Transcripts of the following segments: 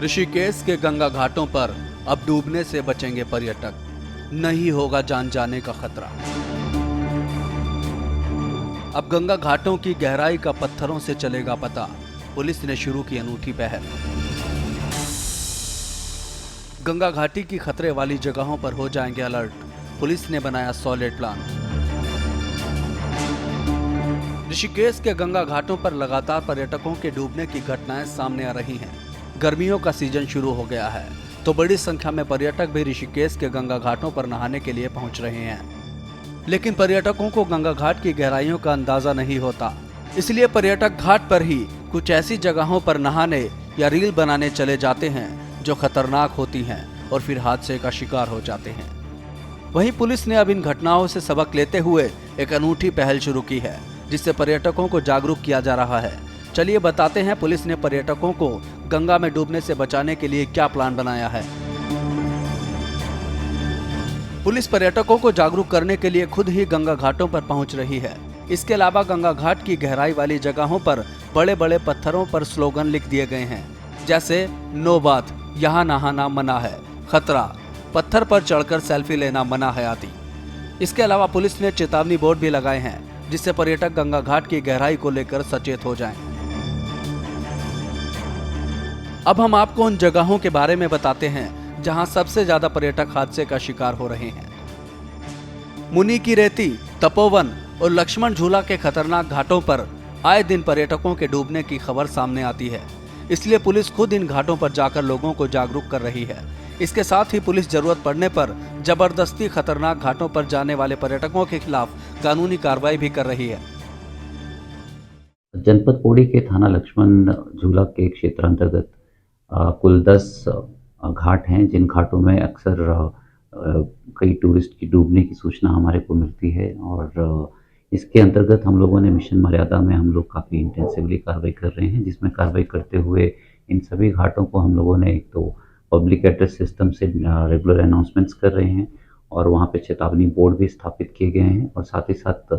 ऋषिकेश के गंगा घाटों पर अब डूबने से बचेंगे पर्यटक, नहीं होगा जान जाने का खतरा। अब गंगा घाटों की गहराई का पत्थरों से चलेगा पता, पुलिस ने शुरू की अनूठी पहल। गंगा घाटी की खतरे वाली जगहों पर हो जाएंगे अलर्ट, पुलिस ने बनाया सॉलिड प्लान। ऋषिकेश के गंगा घाटों पर लगातार पर्यटकों के डूबने की घटनाएं सामने आ रही हैं। गर्मियों का सीजन शुरू हो गया है तो बड़ी संख्या में पर्यटक भी ऋषिकेश के गंगा घाटों पर नहाने के लिए पहुंच रहे हैं, लेकिन पर्यटकों को गंगा घाट की गहराइयों का अंदाजा नहीं होता। इसलिए पर्यटक घाट पर ही कुछ ऐसी जगहों पर नहाने या रील बनाने चले जाते हैं जो खतरनाक होती हैं और फिर हादसे का शिकार हो जाते हैं। वहीं पुलिस ने अब इन घटनाओं से सबक लेते हुए एक अनूठी पहल शुरू की है, जिससे पर्यटकों को जागरूक किया जा रहा है। चलिए बताते हैं पुलिस ने पर्यटकों को गंगा में डूबने से बचाने के लिए क्या प्लान बनाया है। पुलिस पर्यटकों को जागरूक करने के लिए खुद ही गंगा घाटों पर पहुंच रही है। इसके अलावा गंगा घाट की गहराई वाली जगहों पर बड़े बड़े पत्थरों पर स्लोगन लिख दिए गए हैं, जैसे नो बात, यहाँ नहाना मना है, खतरा, पत्थर पर चढ़कर सेल्फी लेना मना है आदि। इसके अलावा पुलिस ने चेतावनी बोर्ड भी लगाए हैं, जिससे पर्यटक गंगा घाट की गहराई को लेकर सचेत हो जाएं। अब हम आपको उन जगहों के बारे में बताते हैं जहां सबसे ज्यादा पर्यटक हादसे का शिकार हो रहे हैं। मुनि की रेती, तपोवन और लक्ष्मण झूला के खतरनाक घाटों पर आए दिन पर्यटकों के डूबने की खबर सामने आती है। इसलिए पुलिस खुद इन घाटों पर जाकर लोगों को जागरूक कर रही है। इसके साथ ही पुलिस जरूरत पड़ने पर जबरदस्ती खतरनाक घाटों पर जाने वाले पर्यटकों के खिलाफ कानूनी कार्रवाई भी कर रही है। जनपद पौड़ी के थाना लक्ष्मण झूला के क्षेत्र अंतर्गत कुल 10 घाट हैं, जिन घाटों में अक्सर कई टूरिस्ट की डूबने की सूचना हमारे को मिलती है। और इसके अंतर्गत हम लोगों ने मिशन मर्यादा में हम लोग काफ़ी इंटेंसिवली कार्रवाई कर रहे हैं, जिसमें कार्रवाई करते हुए इन सभी घाटों को हम लोगों ने एक तो पब्लिक एड्रेस सिस्टम से रेगुलर अनाउंसमेंट्स कर रहे हैं और वहाँ पे चेतावनी बोर्ड भी स्थापित किए गए हैं। और साथ ही साथ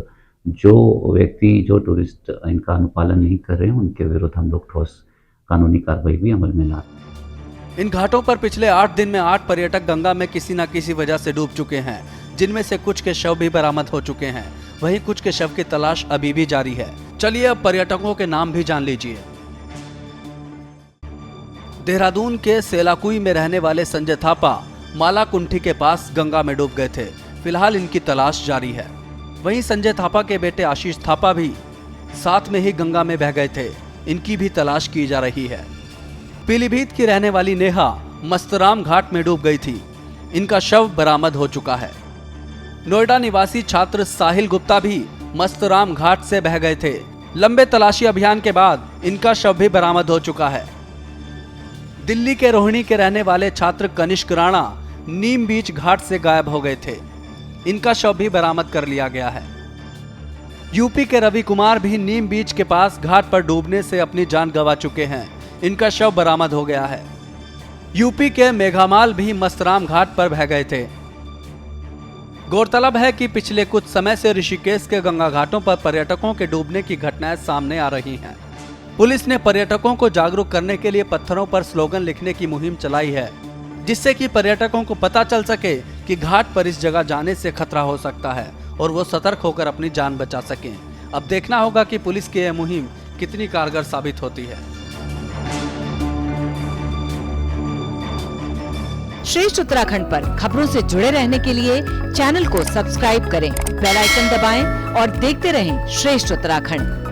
जो व्यक्ति जो टूरिस्ट इनका अनुपालन नहीं कर रहे हैं उनके विरुद्ध हम लोग ठोस कानूनी कार्रवाई भी अमल में ला रहे हैं। इन घाटों पर पिछले 8 दिन में 8 पर्यटक गंगा में किसी न किसी वजह से डूब चुके हैं, जिनमें से कुछ के शव भी बरामद हो चुके हैं। वहीं कुछ के शव की तलाश अभी भी जारी है। चलिए अब पर्यटकों के नाम भी जान लीजिए। देहरादून के सेलाकुई में रहने वाले संजय थापा मालाकुंठी के पास गंगा में डूब गए थे। फिलहाल इनकी तलाश जारी है। वहीं संजय थापा के बेटे आशीष थापा भी साथ में ही गंगा में बह गए थे, इनकी भी तलाश की जा रही है। पीलीभीत की रहने वाली नेहा मस्तराम घाट में डूब गई थी, इनका शव बरामद हो चुका है। नोएडा निवासी छात्र साहिल गुप्ता भी मस्तराम घाट से बह गए थे। लंबे तलाशी अभियान के बाद इनका शव भी बरामद हो चुका है। दिल्ली के रोहिणी के रहने वाले छात्र कनिष्क राणा नीम बीच घाट से गायब हो गए थे, इनका शव भी बरामद कर लिया गया है। यूपी के रवि कुमार भी नीम बीच के पास घाट पर डूबने से अपनी जान गंवा चुके हैं, इनका शव बरामद हो गया है। यूपी के मेघामाल भी मस्तराम घाट पर बह गए थे। गौरतलब है कि पिछले कुछ समय से ऋषिकेश के गंगा घाटों पर पर्यटकों के डूबने की घटनाएं सामने आ रही हैं। पुलिस ने पर्यटकों को जागरूक करने के लिए पत्थरों पर स्लोगन लिखने की मुहिम चलाई है, जिससे कि पर्यटकों को पता चल सके कि घाट पर इस जगह जाने से खतरा हो सकता है और वो सतर्क होकर अपनी जान बचा सकें। अब देखना होगा कि पुलिस की यह मुहिम कितनी कारगर साबित होती है। श्रेष्ठ उत्तराखंड पर खबरों से जुड़े रहने के लिए चैनल को सब्सक्राइब करें, बेल आइकन दबाएं और देखते रहें श्रेष्ठ उत्तराखंड।